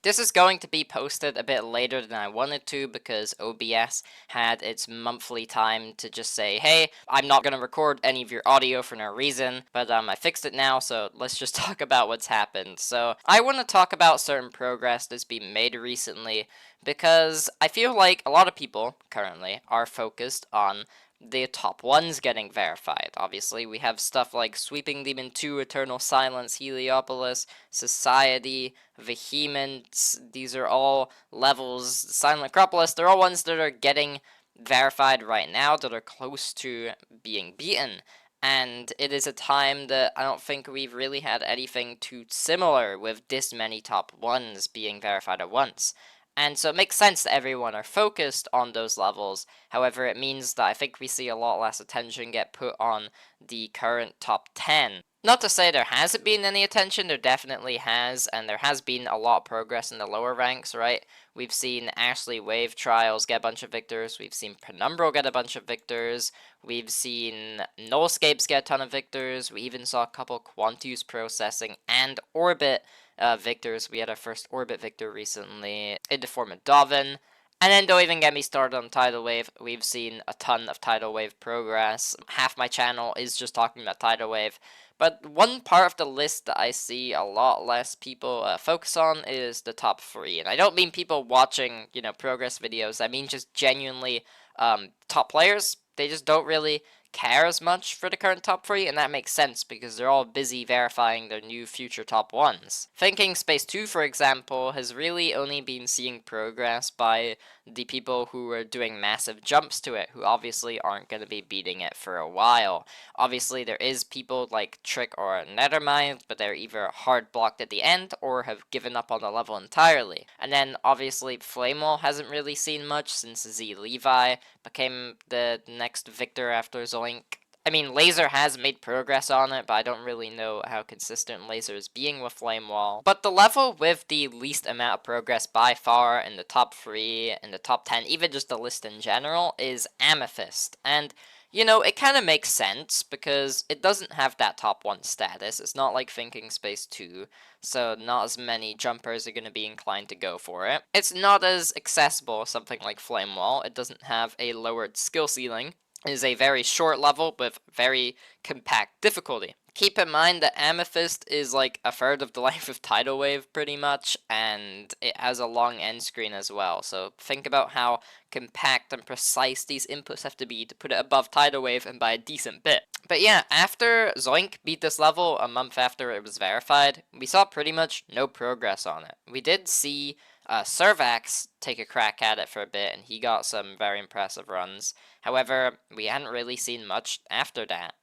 This is going to be posted a bit later than I wanted to because OBS had its monthly time to just say, hey, I'm not going to record any of your audio for no reason, but I fixed it now, so let's just talk about what's happened. So I want to talk about certain progress that's been made recently because I feel like a lot of people currently are focused on the top ones getting verified. Obviously, we have stuff like Sweeping Demon 2, Eternal Silence, Heliopolis, Society, Vehemence. These are all levels. Silent Acropolis, they're all ones that are getting verified right now, that are close to being beaten. And it is a time that I don't think we've really had anything too similar with this many top ones being verified at once. And so it makes sense that everyone are focused on those levels. However, it means that I think we see a lot less attention get put on the current top 10. Not to say there hasn't been any attention, there definitely has, and there has been a lot of progress in the lower ranks, right? We've seen Ashley Wave Trials get a bunch of victors, we've seen Penumbral get a bunch of victors, we've seen Nullscapes get a ton of victors, we even saw a couple Quantus Processing and Orbit victors. We had our first Orbit victor recently in the form of Dovin. And then don't even get me started on Tidal Wave. We've seen a ton of Tidal Wave progress. Half my channel is just talking about Tidal Wave. But one part of the list that I see a lot less people focus on is the top 3. And I don't mean people watching, progress videos. I mean just genuinely top players. They just don't really care as much for the current top 3, and that makes sense because they're all busy verifying their new future top 1s. Thinking Space 2, for example, has really only been seeing progress by the people who are doing massive jumps to it, who obviously aren't going to be beating it for a while. Obviously, there is people like Trick or Nethermind, but they're either hard blocked at the end or have given up on the level entirely. And then, obviously, Flamewall hasn't really seen much since Z Levi became the next victor after Zoink. I mean, Laser has made progress on it, but I don't really know how consistent Laser is being with Flamewall. But the level with the least amount of progress by far in the top 3, in the top 10, even just the list in general, is Amethyst. And it kind of makes sense because it doesn't have that top 1 status. It's not like Thinking Space 2, so not as many jumpers are going to be inclined to go for it. It's not as accessible as something like Flame Wall. It doesn't have a lowered skill ceiling. It is a very short level with very compact difficulty. Keep in mind that Amethyst is like a third of the length of Tidal Wave pretty much, and it has a long end screen as well. So think about how compact and precise these inputs have to be to put it above Tidal Wave and by a decent bit. But yeah, after Zoink beat this level a month after it was verified, we saw pretty much no progress on it. We did see Servax take a crack at it for a bit, and he got some very impressive runs. However, we hadn't really seen much after that.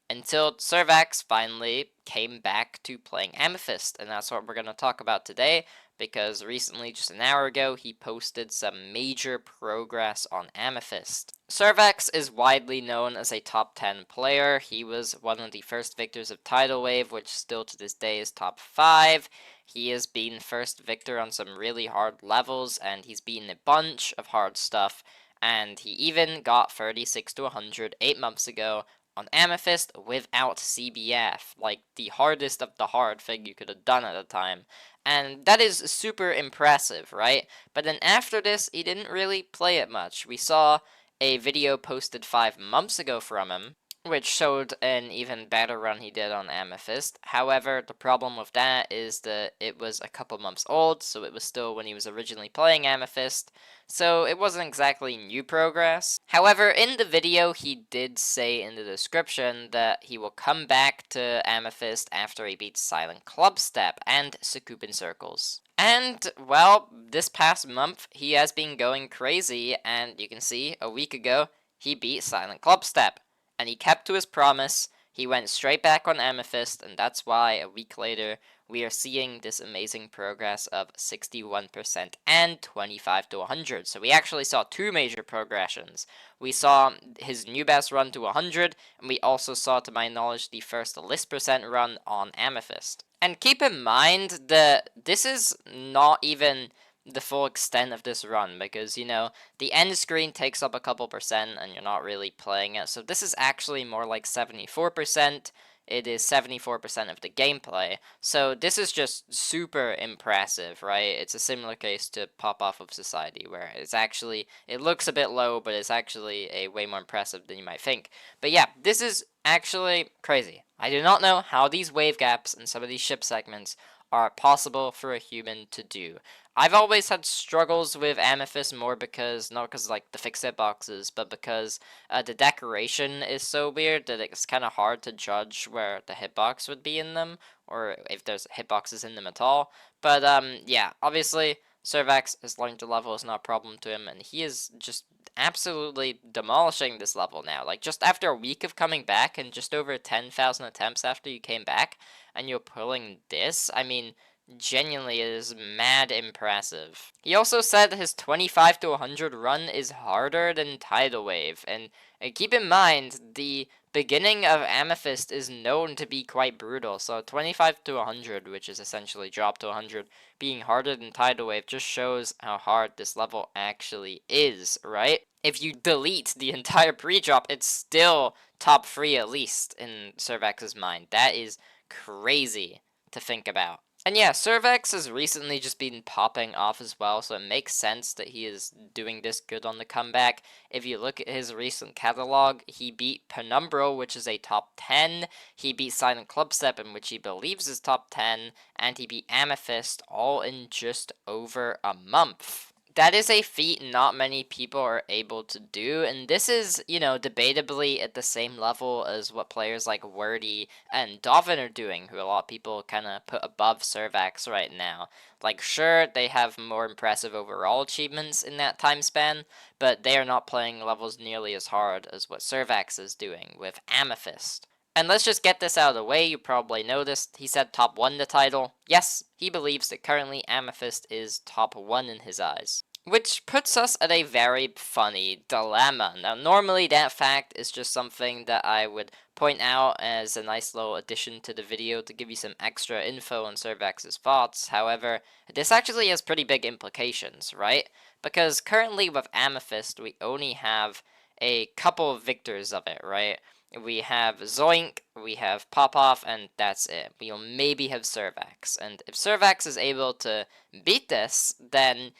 Until Servax finally came back to playing Amethyst, and that's what we're going to talk about today, because recently, just an hour ago, he posted some major progress on Amethyst. Servax is widely known as a top 10 player. He was one of the first victors of Tidal Wave, which still to this day is top 5. He has been first victor on some really hard levels, and he's beaten a bunch of hard stuff, and he even got 36 to 100 8 months ago on Amethyst without CBF, like the hardest of the hard thing you could have done at the time. And that is super impressive, right? But then after this, he didn't really play it much. We saw a video posted 5 months ago from him, which showed an even better run he did on Amethyst. However, the problem with that is that it was a couple months old, so it was still when he was originally playing Amethyst, so it wasn't exactly new progress. However, in the video, he did say in the description that he will come back to Amethyst after he beats Silent Clubstep and Succuban Circles. And, well, this past month, he has been going crazy, and you can see, a week ago, he beat Silent Clubstep. And he kept to his promise. He went straight back on Amethyst, and that's why a week later we are seeing this amazing progress of 61% and 25 to 100. So we actually saw 2 major progressions. We saw his new best run to 100, and we also saw, to my knowledge, the first list percent run on Amethyst. And keep in mind that this is not even the full extent of this run, because the end screen takes up a couple percent and you're not really playing it, so this is actually more like 74%. it is 74% of the gameplay. So this is just super impressive, right? It's a similar case to Pop-Off of Society, where it looks a bit low, but it's actually a way more impressive than you might think. But yeah, this is actually crazy. I do not know how these wave gaps and some of these ship segments are possible for a human to do. I've always had struggles with Amethyst more because, not because like the fixed hitboxes, but because the decoration is so weird that it's kind of hard to judge where the hitbox would be in them, or if there's hitboxes in them at all. But yeah, obviously Servax has learned the level is not a problem to him, and he is just absolutely demolishing this level now. Like, just after a week of coming back and just over 10,000 attempts after you came back, and you're pulling this, I mean, genuinely, it is mad impressive. He also said his 25 to 100 run is harder than Tidal Wave, and keep in mind, the beginning of Amethyst is known to be quite brutal, so 25 to 100, which is essentially drop to 100, being harder than Tidal Wave just shows how hard this level actually is, right? If you delete the entire pre-drop, it's still top 3 at least in Servax's mind. That is crazy to think about. And yeah, Servax has recently just been popping off as well, so it makes sense that he is doing this good on the comeback. If you look at his recent catalog, he beat Penumbral, which is a top 10, he beat Silent Clubstep, in which he believes is top 10, and he beat Amethyst, all in just over a month. That is a feat not many people are able to do, and this is, debatably at the same level as what players like Wordy and Dovin are doing, who a lot of people kind of put above Servax right now. Like, sure, they have more impressive overall achievements in that time span, but they are not playing levels nearly as hard as what Servax is doing with Amethyst. And let's just get this out of the way, you probably noticed, he said top 1 the title. Yes, he believes that currently Amethyst is top 1 in his eyes. Which puts us at a very funny dilemma. Now, normally that fact is just something that I would point out as a nice little addition to the video to give you some extra info on Servax's thoughts. However, this actually has pretty big implications, right? Because currently with Amethyst, we only have a couple of victors of it, right? We have Zoink, we have Popoff, and that's it. We'll maybe have Servax. And if Servax is able to beat this, then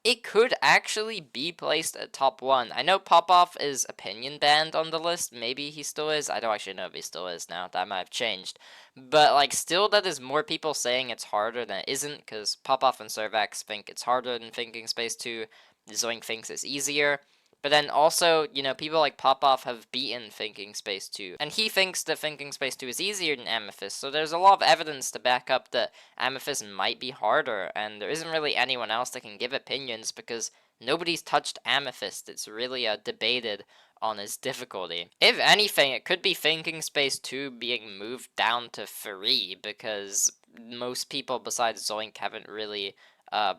it could actually be placed at top 1. I know Popoff is opinion banned on the list. Maybe he still is. I don't actually know if he still is now. That might have changed. But, like, still that is more people saying it's harder than it isn't, because Popoff and Servax think it's harder than Thinking Space 2. Zoink thinks it's easier. But then also, people like Popoff have beaten Thinking Space 2. And he thinks that Thinking Space 2 is easier than Amethyst. So there's a lot of evidence to back up that Amethyst might be harder. And there isn't really anyone else that can give opinions because nobody's touched Amethyst. It's really debated on its difficulty. If anything, it could be Thinking Space 2 being moved down to 3 because most people besides Zoink haven't really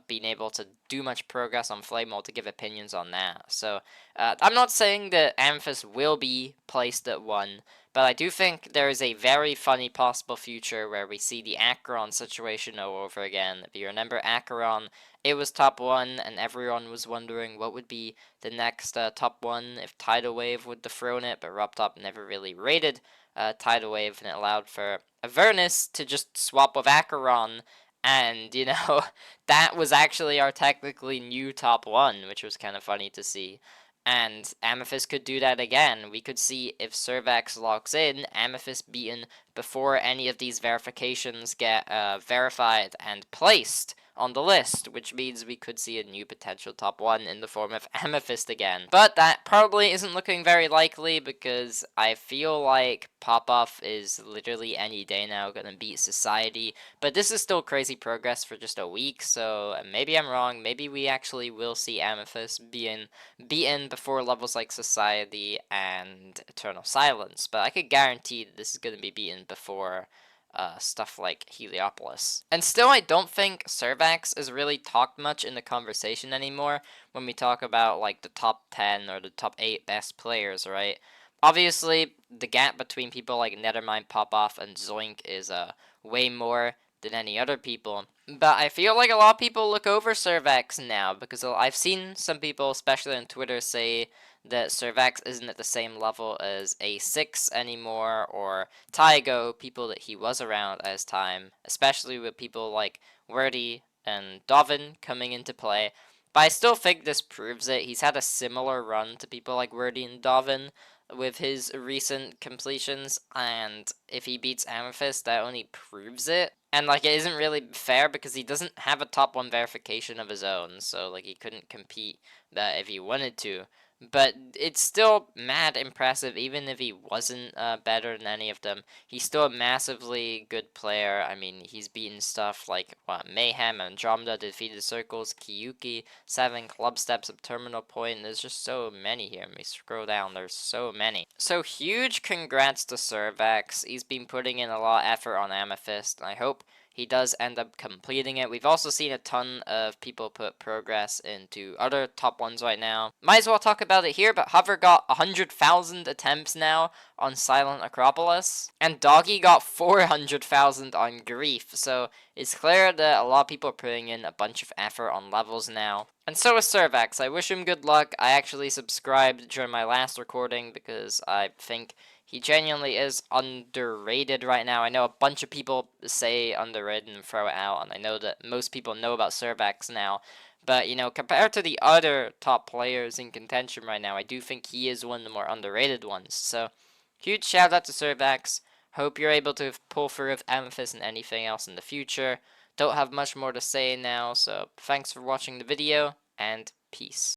being able to do much progress on Flame to give opinions on that. So I'm not saying that Amethyst will be placed at 1, but I do think there is a very funny possible future where we see the Acheron situation all over again. If you remember Acheron, it was top 1, and everyone was wondering what would be the next top 1 if Tidal Wave would dethrone it, but RobTop never really rated Tidal Wave, and it allowed for Avernus to just swap with Acheron. And, that was actually our technically new top 1, which was kind of funny to see. And Amethyst could do that again. We could see if Servax locks in, Amethyst beaten before any of these verifications get verified and placed on the list, which means we could see a new potential top 1 in the form of Amethyst again. But that probably isn't looking very likely because I feel like Popoff is literally any day now gonna beat Society, but this is still crazy progress for just a week, so maybe I'm wrong. Maybe we actually will see Amethyst being beaten before levels like Society and Eternal Silence, but I could guarantee that this is gonna be beaten before stuff like Heliopolis. And still, I don't think Servax is really talked much in the conversation anymore when we talk about like the top 10 or the top 8 best players, right? Obviously, the gap between people like Nethermind, Popoff, and Zoink is way more than any other people. But I feel like a lot of people look over Servax now because I've seen some people, especially on Twitter, say that Servax isn't at the same level as A6 anymore, or Taigo, people that he was around as time, especially with people like Wordy and Dovin coming into play. But I still think this proves it. He's had a similar run to people like Wordy and Dovin with his recent completions, and if he beats Amethyst, that only proves it. And like, it isn't really fair because he doesn't have a top 1 verification of his own, so like he couldn't compete that if he wanted to. But it's still mad impressive, even if he wasn't better than any of them. He's still a massively good player. I mean, he's beaten stuff like Mayhem, Andromeda, Defeated Circles, Kiyuki, 7 Club Steps of Terminal Point. There's just so many here. Let me scroll down. There's so many. So huge congrats to Servax. He's been putting in a lot of effort on Amethyst, and I hope he does end up completing it. We've also seen a ton of people put progress into other top ones right now. Might as well talk about it here, but Hover got 100,000 attempts now on Silent Acropolis, and Doggy got 400,000 on Grief, so it's clear that a lot of people are putting in a bunch of effort on levels now. And so is Servax. I wish him good luck. I actually subscribed during my last recording because I think he genuinely is underrated right now. I know a bunch of people say underrated and throw it out, and I know that most people know about Servax now. But, you know, compared to the other top players in contention right now, I do think he is one of the more underrated ones. So, huge shout out to Servax. Hope you're able to pull through with Amethyst and anything else in the future. Don't have much more to say now, so thanks for watching the video, and peace.